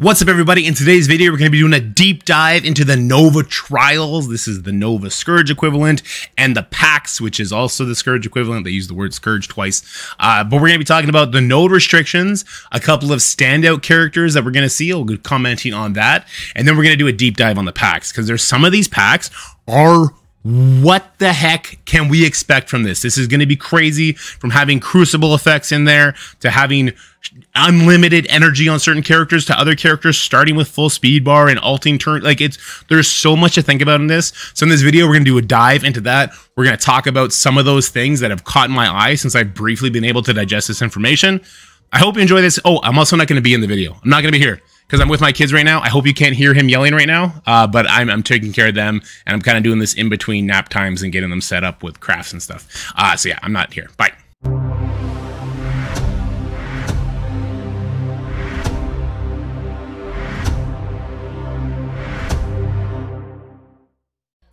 What's up, everybody? In today's video, we're going to be doing a deep dive into the Nova trials. This is the Nova Scourge equivalent, and the Pacts, which is also the Scourge equivalent. They use the word Scourge twice. But we're going to be talking about the node restrictions, a couple of standout characters that we're going to see. We'll be commenting on that. And then we're going to do a deep dive on the Pacts, because there's some of these Pacts are... what the heck can we expect from this? This is going to be crazy, from having crucible effects in there to having unlimited energy on certain characters to other characters starting with full speed bar and alting turn. Like, there's so much to think about in this. So in this video, we're going to do a dive into that. We're going to talk about some of those things that have caught my eye since I've briefly been able to digest this information. I hope you enjoy this. Oh, I'm also not going to be in the video. I'm not going to be here because I'm with my kids right now. I hope you can't hear him yelling right now, but I'm taking care of them, and I'm kind of doing this in between nap times and getting them set up with crafts and stuff. So yeah, I'm not here. Bye.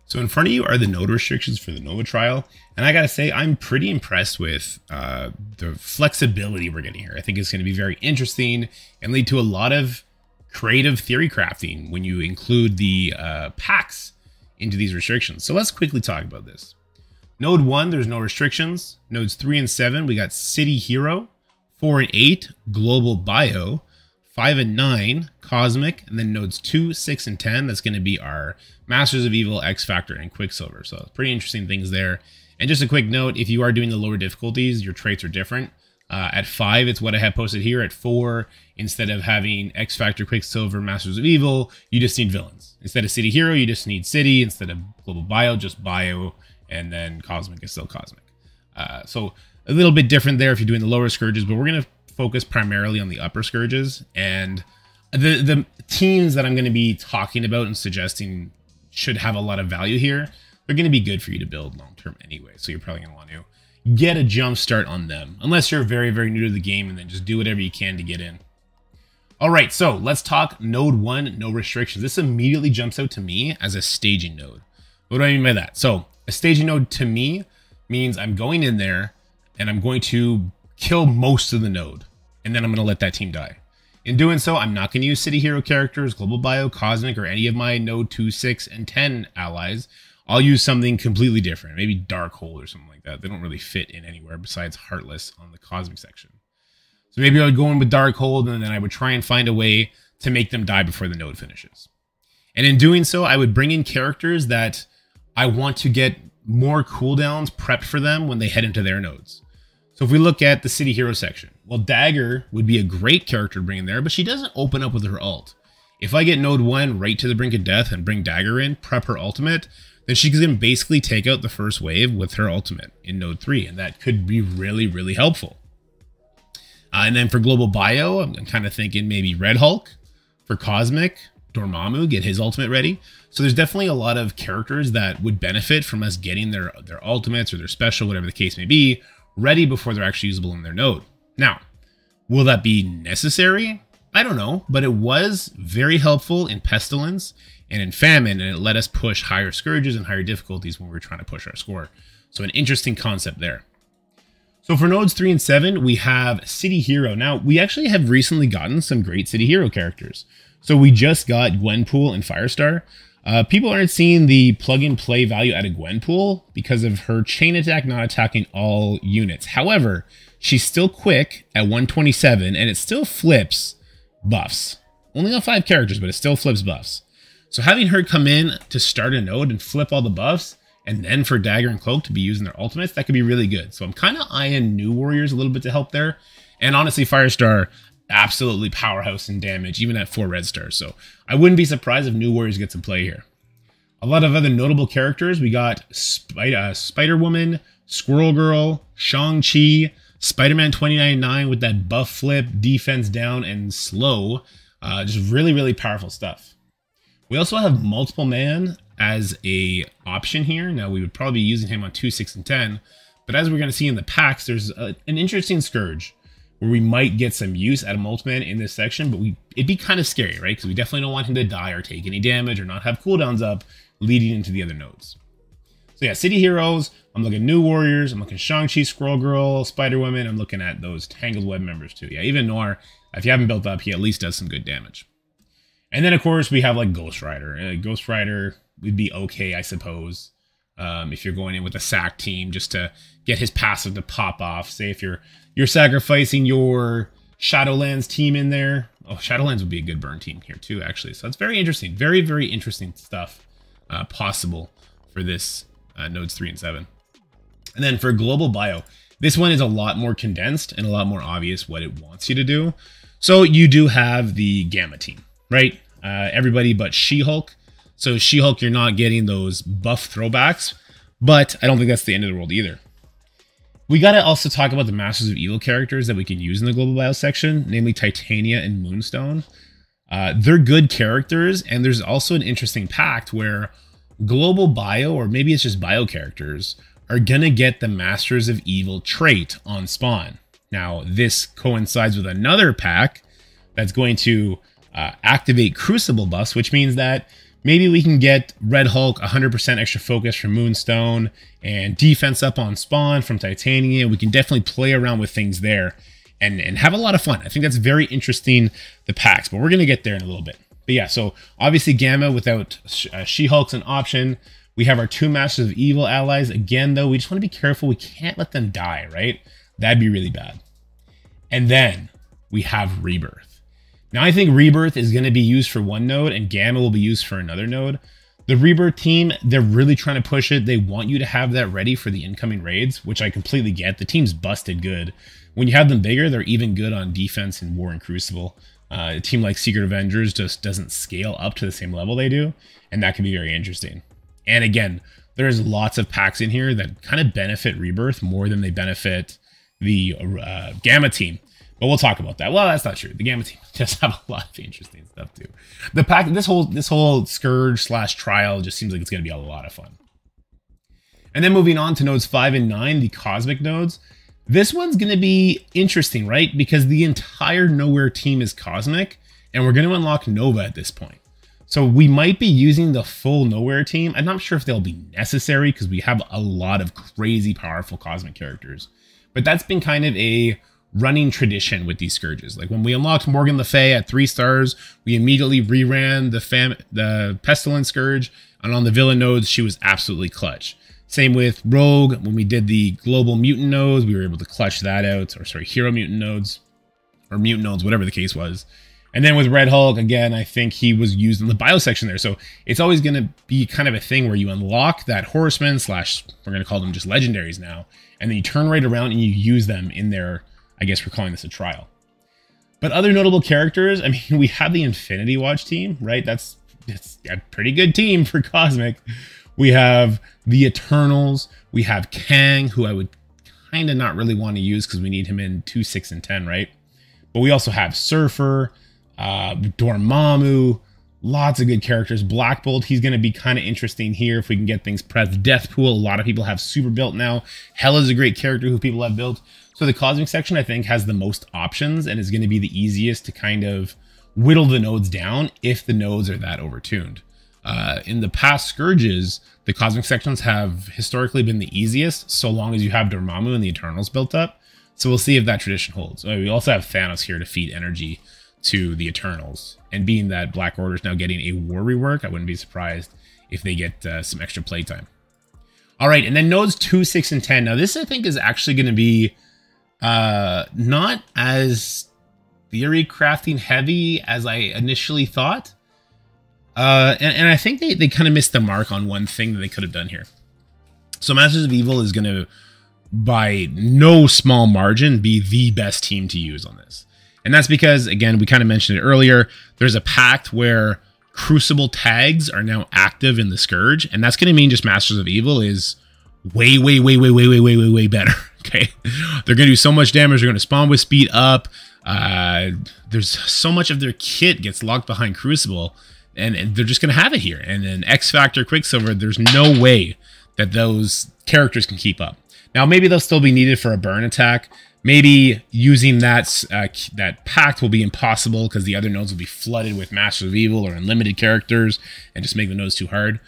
So in front of you are the node restrictions for the Nova trial, and I gotta say, I'm pretty impressed with the flexibility we're getting here. I think it's going to be very interesting and lead to a lot of creative theory crafting when you include the packs into these restrictions. So let's quickly talk about this. Node 1, there's no restrictions. Nodes 3 and 7, we got City Hero. 4 and 8, Global Bio. 5 and 9, Cosmic. And then nodes 2, 6, and 10, that's going to be our Masters of Evil, X Factor, and Quicksilver. So pretty interesting things there. And just a quick note, if you are doing the lower difficulties, your traits are different. At 5, it's what I have posted here. At 4, instead of having X Factor, Quicksilver, Masters of Evil, you just need villains. Instead of City Hero, you just need City. Instead of Global Bio, just Bio. And then Cosmic is still Cosmic. So a little bit different there if you're doing the lower Scourges, but we're going to focus primarily on the upper Scourges. And the teams that I'm going to be talking about and suggesting should have a lot of value here. They're going to be good for you to build long term anyway, so you're probably going to want to get a jump start on them, unless you're very, very new to the game, and then just do whatever you can to get in. All right, so let's talk node 1, no restrictions. This immediately jumps out to me as a staging node. What do I mean by that? So a staging node to me means I'm going in there and I'm going to kill most of the node, and then I'm going to let that team die. In doing so, I'm not going to use City Hero characters, Global Bio, Cosmic, or any of my node 2, 6, and 10 allies. I'll use something completely different, maybe Darkhold or something like that. They don't really fit in anywhere besides Heartless on the Cosmic section. So maybe I would go in with Darkhold, and then I would try and find a way to make them die before the node finishes. And in doing so, I would bring in characters that I want to get more cooldowns prepped for them when they head into their nodes. So if we look at the City Hero section, well, Dagger would be a great character to bring in there, but she doesn't open up with her ult. If I get node 1 right to the brink of death and bring Dagger in, prep her ultimate, then she can basically take out the first wave with her ultimate in node 3, and that could be really, really helpful. And then for Global Bio, I'm kind of thinking maybe Red Hulk. For Cosmic, Dormammu, get his ultimate ready. So there's definitely a lot of characters that would benefit from us getting their ultimates or their special, whatever the case may be, ready before they're actually usable in their node. Now, will that be necessary? I don't know, but it was very helpful in Pestilence and in Famine, and it let us push higher Scourges and higher difficulties when we were trying to push our score. So an interesting concept there. So for nodes 3 and 7, we have City Hero. Now, we actually have recently gotten some great City Hero characters. So we just got Gwenpool and Firestar. People aren't seeing the plug-and-play value out of Gwenpool because of her chain attack not attacking all units. However, she's still quick at 127, and it still flips buffs. Only on 5 characters, but it still flips buffs. So having her come in to start a node and flip all the buffs, and then for Dagger and Cloak to be using their ultimates, that could be really good. So I'm kind of eyeing New Warriors a little bit to help there. And honestly, Firestar, absolutely powerhouse in damage, even at 4 red stars. So I wouldn't be surprised if New Warriors get some play here. A lot of other notable characters. We got Spider-Woman, Squirrel Girl, Shang-Chi, Spider-Man 2099 with that buff flip, defense down, and slow. Just really, really powerful stuff. We also have Multiple Man as a option here. Now, we would probably be using him on 2, 6, and 10. But as we're going to see in the packs, there's an interesting Scourge where we might get some use out of Multiple Man in this section, but it'd be kind of scary, right? Because we definitely don't want him to die or take any damage or not have cooldowns up leading into the other nodes. So yeah, City Heroes, I'm looking New Warriors, I'm looking Shang-Chi, Squirrel Girl, Spider-Woman, I'm looking at those Tangled Web members too. Yeah, even Noir, if you haven't built up, he at least does some good damage. And then, of course, we have like Ghost Rider. Ghost Rider would be okay, I suppose, if you're going in with a sack team just to get his passive to pop off. Say if you're sacrificing your Shadowlands team in there. Oh, Shadowlands would be a good burn team here too, actually. So it's very interesting. Very, very interesting stuff possible for this nodes 3 and 7. And then for Global Bio, this one is a lot more condensed and a lot more obvious what it wants you to do. So you do have the Gamma team, right? Everybody but She-Hulk. So She-Hulk, you're not getting those buff throwbacks, but I don't think that's the end of the world either. We got to also talk about the Masters of Evil characters that we can use in the Global Bio section, namely Titania and Moonstone. They're good characters, and there's also an interesting pact where Global Bio, or maybe it's just Bio characters, are going to get the Masters of Evil trait on spawn. Now, this coincides with another pack that's going to activate Crucible buffs, which means that maybe we can get Red Hulk 100% extra focus from Moonstone and defense up on spawn from Titania. We can definitely play around with things there and have a lot of fun. I think that's very interesting, the packs, but we're going to get there in a little bit. But yeah, so obviously Gamma without She-Hulk's an option. We have our 2 Masters of Evil allies. Again, though, we just want to be careful. We can't let them die, right? That'd be really bad. And then we have Rebirth. Now, I think Rebirth is going to be used for one node and Gamma will be used for another node. The Rebirth team, they're really trying to push it. They want you to have that ready for the incoming raids, which I completely get. The team's busted good. When you have them bigger, they're even good on defense in War and Crucible. A team like Secret Avengers just doesn't scale up to the same level they do, and that can be very interesting. And again, there's lots of packs in here that kind of benefit Rebirth more than they benefit the Gamma team. But we'll talk about that. Well, that's not true. The Gamma team does have a lot of interesting stuff too. The pack, this whole Scourge / trial just seems like it's going to be a lot of fun. And then moving on to nodes 5 and 9, the Cosmic nodes. This one's going to be interesting, right? Because the entire Nowhere team is Cosmic, and we're going to unlock Nova at this point. So we might be using the full Nowhere team. I'm not sure if they'll be necessary because we have a lot of crazy powerful Cosmic characters. But that's been kind of a running tradition with these Scourges. Like when we unlocked Morgan Le Fay at 3 stars, we immediately reran the Pestilence Scourge, and on the villain nodes, she was absolutely clutch. Same with Rogue. When we did the global mutant nodes, we were able to clutch that out. Or sorry, hero mutant nodes. Or mutant nodes, whatever the case was. And then with Red Hulk, again, I think he was used in the bio section there. So it's always going to be kind of a thing where you unlock that Horseman / we're going to call them just legendaries now. And then you turn right around and you use them in their, I guess we're calling this a trial. But other notable characters, I mean, we have the Infinity Watch team, right? It's a pretty good team for Cosmic. We have the Eternals. We have Kang, who I would kind of not really want to use because we need him in 2, 6, and 10, right? But we also have Surfer, Dormammu, lots of good characters. Black Bolt, he's going to be kind of interesting here if we can get things pressed. Deathpool, a lot of people have super built now. Hela's a great character who people have built. So the Cosmic section, I think, has the most options and is going to be the easiest to kind of whittle the nodes down if the nodes are that overtuned. In the past Scourges, the Cosmic sections have historically been the easiest, so long as you have Dormammu and the Eternals built up. So we'll see if that tradition holds. We also have Thanos here to feed energy to the Eternals. And being that Black Order is now getting a war rework, I wouldn't be surprised if they get some extra playtime. All right, and then nodes 2, 6, and 10. Now this, I think, is actually going to be not as theory crafting heavy as I initially thought. And I think they kind of missed the mark on one thing that they could have done here. So Masters of Evil is going to, by no small margin, be the best team to use on this. And that's because, again, we kind of mentioned it earlier, there's a pact where Crucible tags are now active in the Scourge, and that's going to mean just Masters of Evil is way better. Okay, they're going to do so much damage. They're going to spawn with speed up. There's so much of their kit gets locked behind Crucible, and they're just going to have it here. And then X Factor, Quicksilver, there's no way that those characters can keep up. Now, maybe they'll still be needed for a burn attack. Maybe using that pact will be impossible because the other nodes will be flooded with Masters of Evil or unlimited characters and just make the nodes too hard.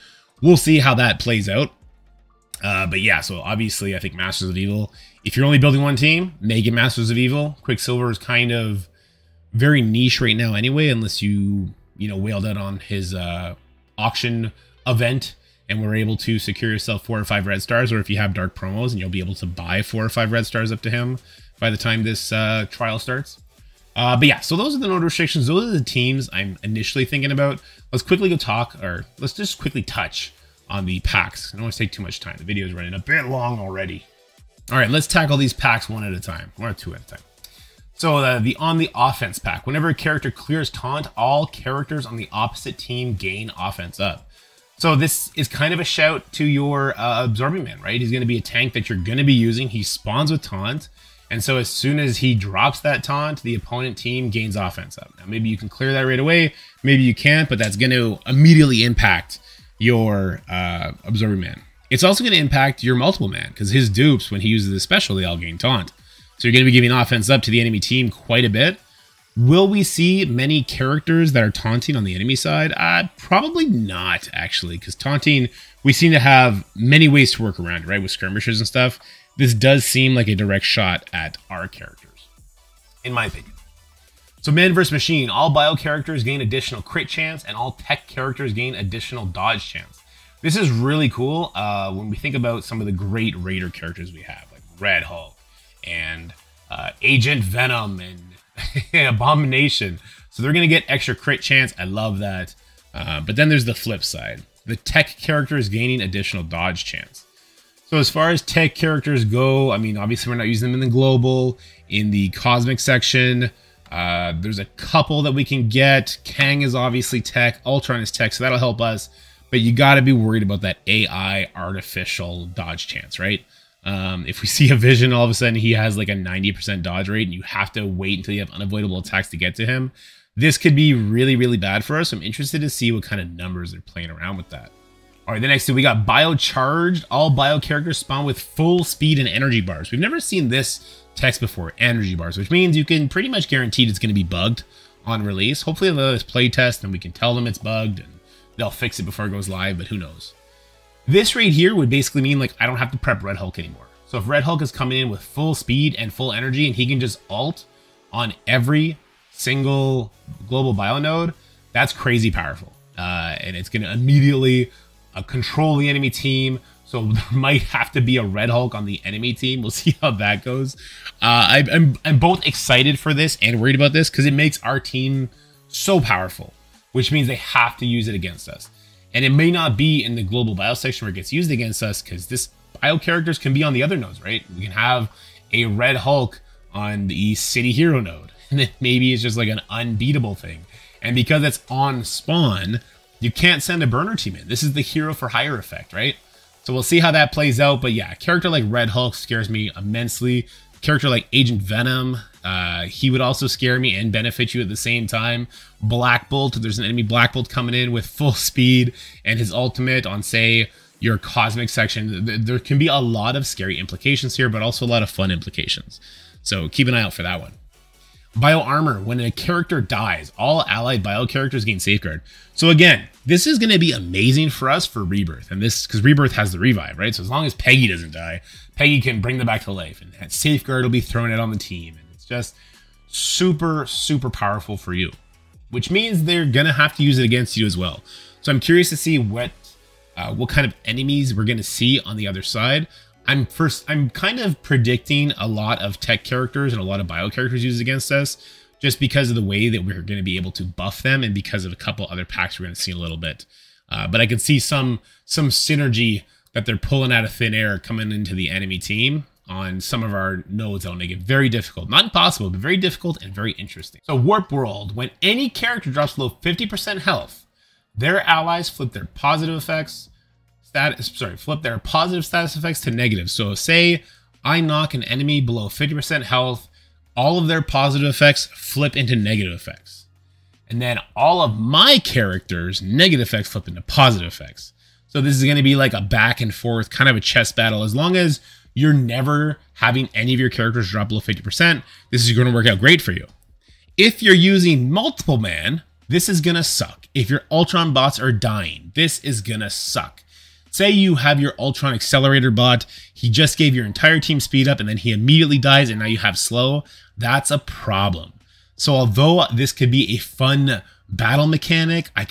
We'll see how that plays out. But yeah, so obviously I think Masters of Evil, if you're only building one team, make it Masters of Evil. Quicksilver is kind of very niche right now anyway, unless you whaled out on his auction event and were able to secure yourself 4 or 5 red stars, or if you have dark promos and you'll be able to buy 4 or 5 red stars up to him by the time this trial starts. But yeah, so those are the node restrictions. Those are the teams I'm initially thinking about. Let's quickly let's just quickly touch on the packs. I don't want to take too much time. The video is running a bit long already. All right, let's tackle these packs one at a time, or 2 at a time. So the on the offense pack, whenever a character clears taunt, all characters on the opposite team gain offense up. So this is kind of a shout to your Absorbing Man, right? He's going to be a tank that you're going to be using. He spawns with taunt. And so as soon as he drops that taunt, the opponent team gains offense up. Now, maybe you can clear that right away. Maybe you can't, but that's going to immediately impact your Absorbing Man. It's also going to impact your Multiple Man, because his dupes, when he uses the special, they all gain taunt. So you're going to be giving offense up to the enemy team quite a bit. Will we see many characters that are taunting on the enemy side? Probably not, actually, because taunting, we seem to have many ways to work around, right? With skirmishers and stuff. This does seem like a direct shot at our characters, in my opinion. So man versus machine, all bio characters gain additional crit chance, and all tech characters gain additional dodge chance. This is really cool when we think about some of the great Raider characters we have, like Red Hulk and Agent Venom and Abomination. So they're going to get extra crit chance. I love that. But then there's the flip side. The tech characters gaining additional dodge chance. So as far as tech characters go, I mean, obviously we're not using them in the global. In the cosmic section, there's a couple that we can get. Kang is obviously tech. Ultron is tech, so that'll help us. But you got to be worried about that AI artificial dodge chance, right? If we see a Vision, all of a sudden he has like a 90% dodge rate and you have to wait until you have unavoidable attacks to get to him. This could be really, really bad for us. I'm interested to see what kind of numbers they're playing around with that. All right, the next two, we got Biocharged. All bio characters spawn with full speed and energy bars. We've never seen this text before, energy bars, which means you can pretty much guarantee it's going to be bugged on release. Hopefully they'll let us play test and we can tell them it's bugged and they'll fix it before it goes live, but who knows. This right here would basically mean like I don't have to prep Red Hulk anymore. So if Red Hulk is coming in with full speed and full energy and he can just ult on every single global bio node, that's crazy powerful. And it's going to immediately control the enemy team. So there might have to be a Red Hulk on the enemy team. We'll see how that goes. I'm both excited for this and worried about this because it makes our team so powerful, which means they have to use it against us. And it may not be in the global bio section where it gets used against us because this bio characters can be on the other nodes, right? We can have a Red Hulk on the City Hero node. And then maybe it's just like an unbeatable thing. And because it's on spawn, you can't send a burner team in. This is the hero for hire effect, right? So we'll see how that plays out. But yeah, a character like Red Hulk scares me immensely. A character like Agent Venom, he would also scare me and benefit you at the same time. Black Bolt, there's an enemy Black Bolt coming in with full speed and his ultimate on, say, your cosmic section. There can be a lot of scary implications here, but also a lot of fun implications. So keep an eye out for that one. Bio Armor, when a character dies, all allied bio characters gain Safeguard. So again, this is going to be amazing for us for Rebirth, and this because Rebirth has the revive, right? So as long as Peggy doesn't die, Peggy can bring them back to life, and that Safeguard will be thrown out on the team, and it's just super, super powerful for you, which means they're gonna have to use it against you as well. So I'm curious to see what kind of enemies we're gonna see on the other side. I'm kind of predicting a lot of tech characters and a lot of bio characters used against us, just because of the way that we're going to be able to buff them, and because of a couple other packs we're going to see in a little bit. But I can see some synergy that they're pulling out of thin air coming into the enemy team on some of our nodes that'll make it very difficult. Not impossible, but very difficult and very interesting. So Warp World, when any character drops below 50% health, their allies flip their positive effects. Flip their positive status effects to negative. So say I knock an enemy below 50% health, all of their positive effects flip into negative effects. And then all of my characters' negative effects flip into positive effects. So this is going to be like a back and forth, kind of a chess battle. As long as you're never having any of your characters drop below 50%, this is going to work out great for you. If you're using Multiple Man, this is going to suck. If your Ultron bots are dying, this is going to suck. Say you have your Ultron Accelerator bot, he just gave your entire team speed up and then he immediately dies and now you have slow. That's a problem. So although this could be a fun battle mechanic, I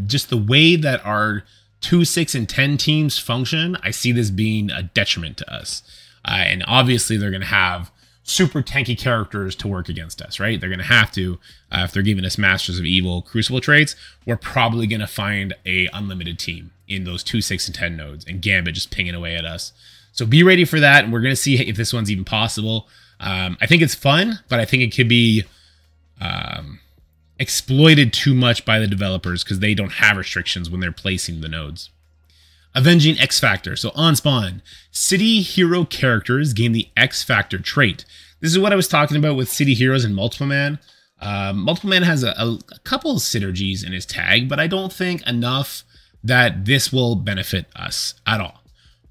just the way that our 2, 6, and 10 teams function, I see this being a detriment to us. And obviously they're going to have super tanky characters to work against us, right? They're going to have to, if they're giving us Masters of Evil Crucible traits, we're probably going to find a unlimited team in those 2, 6, and 10 nodes, and Gambit just pinging away at us. So be ready for that, and we're going to see if this one's even possible. I think it's fun, but I think it could be exploited too much by the developers because they don't have restrictions when they're placing the nodes. Avenging X Factor. So on spawn, city hero characters gain the X Factor trait. This is what I was talking about with city heroes and Multiple Man. Multiple Man has a couple of synergies in his tag, but I don't think enough that this will benefit us at all.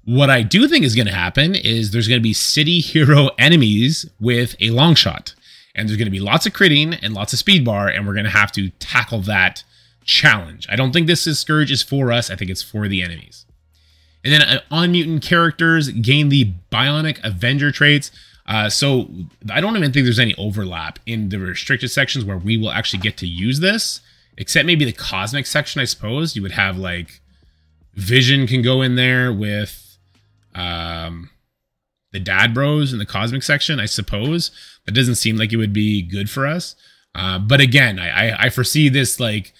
What I do think is going to happen is there's going to be city hero enemies with a long shot, and there's going to be lots of critting and lots of speed bar, and we're going to have to tackle that challenge. I don't think this Scourge is for us. I think it's for the enemies. And then on-mutant characters gain the Bionic Avenger traits. So I don't even think there's any overlap in the restricted sections where we will actually get to use this, except maybe the Cosmic section, I suppose. You would have, like, Vision can go in there with the Dad Bros in the Cosmic section, I suppose. That doesn't seem like it would be good for us. But again, I foresee this, like,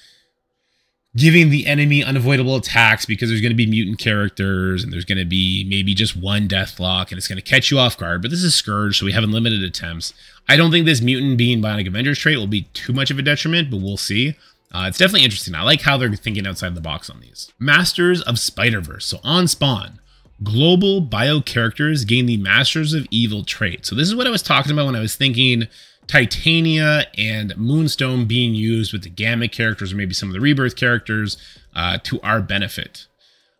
giving the enemy unavoidable attacks because there's going to be mutant characters and there's going to be maybe just one deathlock and it's going to catch you off guard. But this is Scourge, so we have unlimited attempts. I don't think this mutant being Bionic Avengers trait will be too much of a detriment, but we'll see. It's definitely interesting. I like how they're thinking outside the box on these. Masters of Spider-Verse. So on spawn, global bio characters gain the Masters of Evil trait. So this is what I was talking about when I was thinking Titania and Moonstone being used with the Gamma characters or maybe some of the Rebirth characters to our benefit.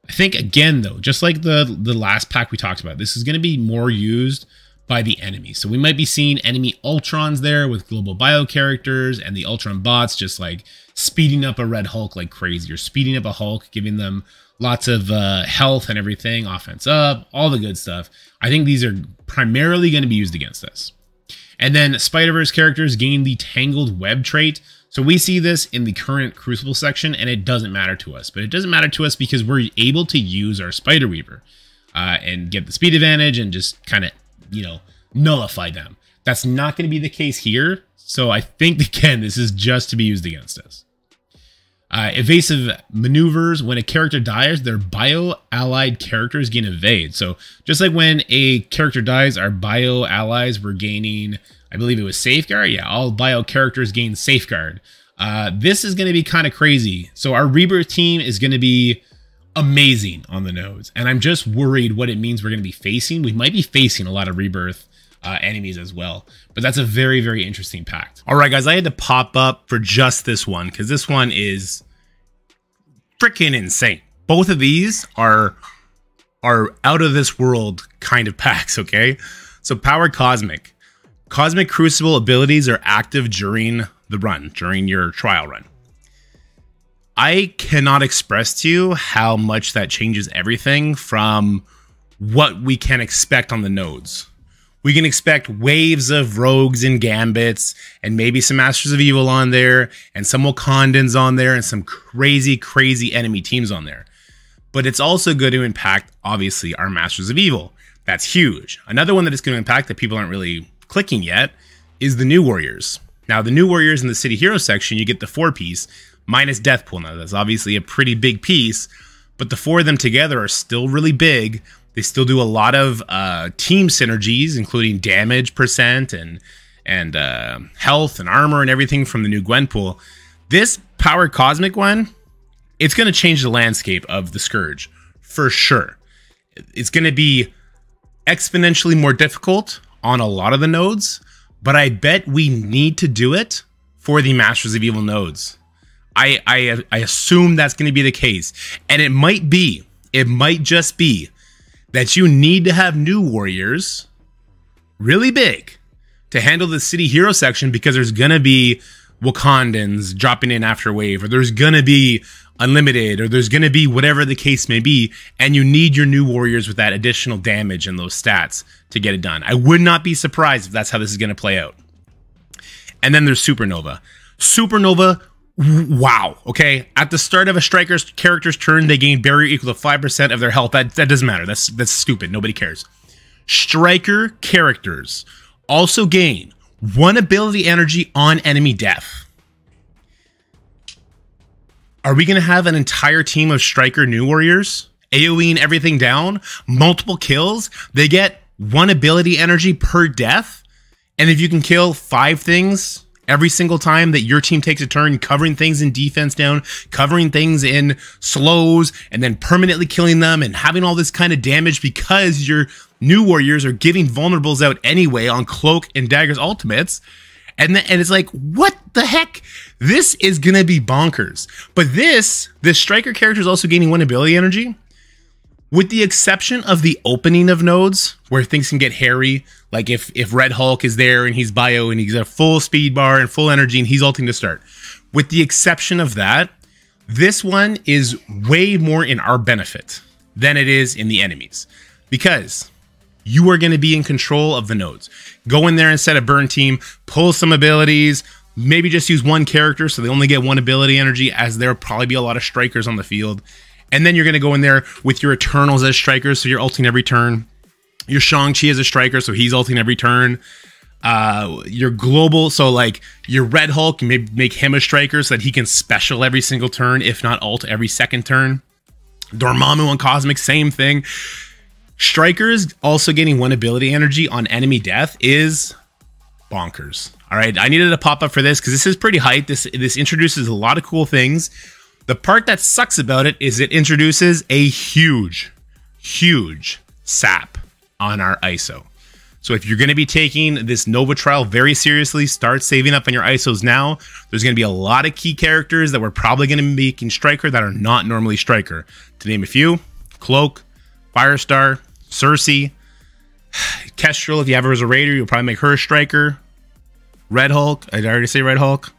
I think, again, though, just like the last pack we talked about, this is going to be more used by the enemy. So we might be seeing enemy Ultrons there with global bio characters and the Ultron bots just like speeding up a Red Hulk like crazy, or speeding up a Hulk, giving them lots of health and everything, offense up, all the good stuff. I think these are primarily going to be used against us. And then Spider-Verse characters gain the Tangled Web trait. So we see this in the current Crucible section, and it doesn't matter to us. But it doesn't matter to us because we're able to use our Spider Weaver and get the speed advantage and just kind of, you know, nullify them. That's not going to be the case here. So I think, again, this is just to be used against us. Evasive maneuvers. When a character dies, their bio-allied characters gain evade. So just like when a character dies, our bio-allies were gaining, I believe it was Safeguard. Yeah, all bio characters gain Safeguard. This is going to be kind of crazy. So our Rebirth team is going to be amazing on the nodes. And I'm just worried what it means we're going to be facing. We might be facing a lot of Rebirth enemies as well. But that's a very, very interesting pact. All right, guys, I had to pop up for just this one because this one is freaking insane. Both of these are out of this world kind of packs, okay? So Power Cosmic. Cosmic Crucible abilities are active during the run, during your trial run. I cannot express to you how much that changes everything from what we can expect on the nodes. We can expect waves of rogues and gambits and maybe some Masters of Evil on there and some Wakandans on there and some crazy, crazy enemy teams on there. But it's also going to impact, obviously, our Masters of Evil. That's huge. Another one that it's going to impact that people aren't really clicking yet is the New Warriors. Now, the New Warriors in the City Hero section, you get the 4-piece minus Deathpool. Now, that's obviously a pretty big piece, but the 4 of them together are still really big. They still do a lot of team synergies, including damage percent and health and armor and everything from the new Gwenpool. This Power Cosmic one, it's going to change the landscape of the Scourge, for sure. It's going to be exponentially more difficult on a lot of the nodes, but I bet we need to do it for the Masters of Evil nodes. I assume that's going to be the case. And it might just be that you need to have New Warriors really big to handle the City Hero section because there's going to be Wakandans dropping in after wave, or there's going to be Unlimited, or there's going to be whatever the case may be, and you need your New Warriors with that additional damage and those stats to get it done. I would not be surprised if that's how this is going to play out. And then there's Supernova. Supernova Wow. Okay. At the start of a striker's character's turn, they gain barrier equal to 5% of their health. That doesn't matter. That's stupid. Nobody cares. Striker characters also gain 1 ability energy on enemy death. Are we going to have an entire team of striker new warriors? AoEing everything down? Multiple kills? They get 1 ability energy per death? And if you can kill 5 things every single time that your team takes a turn, covering things in defense down, covering things in slows, and then permanently killing them and having all this kind of damage because your new warriors are giving vulnerables out anyway on Cloak and Dagger's ultimates. And it's like, what the heck? This is going to be bonkers. But this striker character is also gaining 1 ability energy. With the exception of the opening of nodes, where things can get hairy, like if Red Hulk is there and he's bio and he's got a full speed bar and full energy and he's ulting to start. With the exception of that, this one is way more in our benefit than it is in the enemies. Because you are going to be in control of the nodes. Go in there and set a burn team, pull some abilities, maybe just use 1 character so they only get 1 ability energy, as there'll probably be a lot of strikers on the field. And then you're going to go in there with your Eternals as strikers, so you're ulting every turn. Your Shang-Chi as a striker, so he's ulting every turn. Your global, so like your Red Hulk, you may make him a striker so that he can special every single turn, if not ult every second turn. Dormammu on Cosmic, same thing. Strikers also getting 1 ability energy on enemy death is bonkers. All right, I needed to pop up for this because this is pretty hype. This introduces a lot of cool things. The part that sucks about it is it introduces a huge sap on our ISO. So if you're going to be taking this Nova trial very seriously, start saving up on your ISOs now. There's going to be a lot of key characters that we're probably going to be making striker that are not normally striker. To name a few: Cloak, Firestar, Cersei, Kestrel. If you have her as a raider, you'll probably make her a striker. Red Hulk. Did I already say Red Hulk?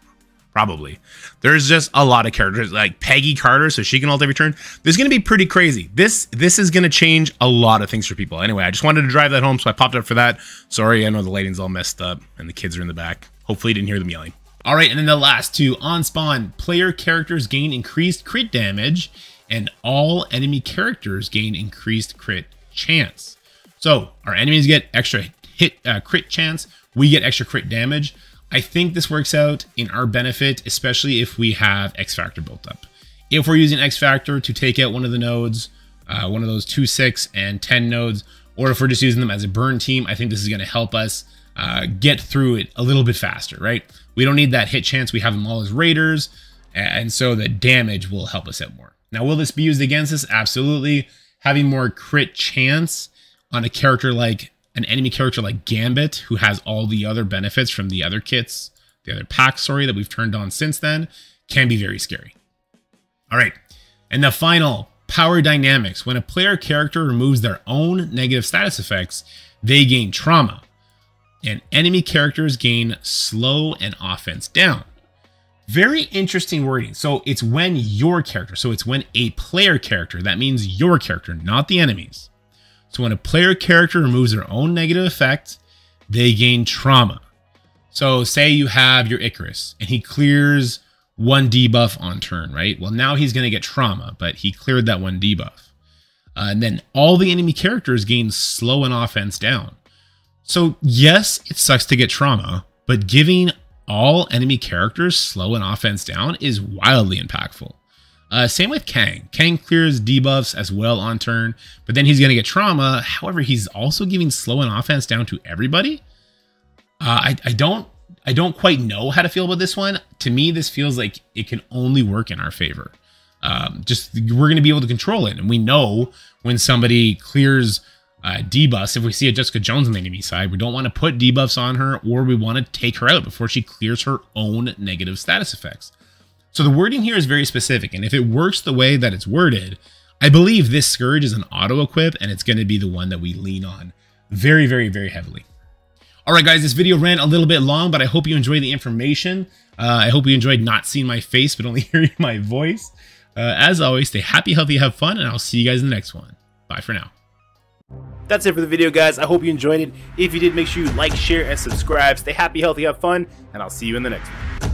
Probably. There's just a lot of characters, like Peggy Carter, so she can ult every turn. This is going to be pretty crazy. This is going to change a lot of things for people. Anyway, I just wanted to drive that home, so I popped up for that. Sorry, I know the lighting's all messed up, and the kids are in the back. Hopefully you didn't hear them yelling. All right, and then the last 2. On spawn, player characters gain increased crit damage, and all enemy characters gain increased crit chance. So our enemies get extra crit chance. We get extra crit damage. I think this works out in our benefit, especially if we have X Factor built up. If we're using X Factor to take out one of the nodes, one of those 2, 6, and 10 nodes, or if we're just using them as a burn team, I think this is going to help us get through it a little bit faster, right? We don't need that hit chance. We have them all as raiders, and so the damage will help us out more. Now, will this be used against us? Absolutely. Having more crit chance on a character like an enemy character like Gambit, who has all the other benefits from the other kits, the other packs, that we've turned on since then, can be very scary. All right, and the final, power dynamics. When a player character removes their own negative status effects, they gain trauma, and enemy characters gain slow and offense down. Very interesting wording. So it's when your character, so it's when a player character, that means your character, not the enemies. So when a player character removes their own negative effect, they gain trauma. So say you have your Icarus and he clears 1 debuff on turn, right? Well, now he's going to get trauma, but he cleared that 1 debuff. And then all the enemy characters gain slow and offense down. So yes, it sucks to get trauma, but giving all enemy characters slow and offense down is wildly impactful. Same with Kang. Kang clears debuffs as well on turn, but then he's going to get trauma. However, he's also giving slow and offense down to everybody. I don't quite know how to feel about this one. To me, this feels like it can only work in our favor. We're going to be able to control it, and we know when somebody clears debuffs. If we see a Jessica Jones on the enemy side, we don't want to put debuffs on her, or we want to take her out before she clears her own negative status effects. So the wording here is very specific, and if it works the way that it's worded, I believe this Scourge is an auto-equip, and it's going to be the one that we lean on very, very, very heavily. All right, guys, this video ran a little bit long, but I hope you enjoyed the information. I hope you enjoyed not seeing my face, but only hearing my voice. As always, stay happy, healthy, have fun, and I'll see you guys in the next one. Bye for now. That's it for the video, guys. I hope you enjoyed it. If you did, make sure you like, share, and subscribe. Stay happy, healthy, have fun, and I'll see you in the next one.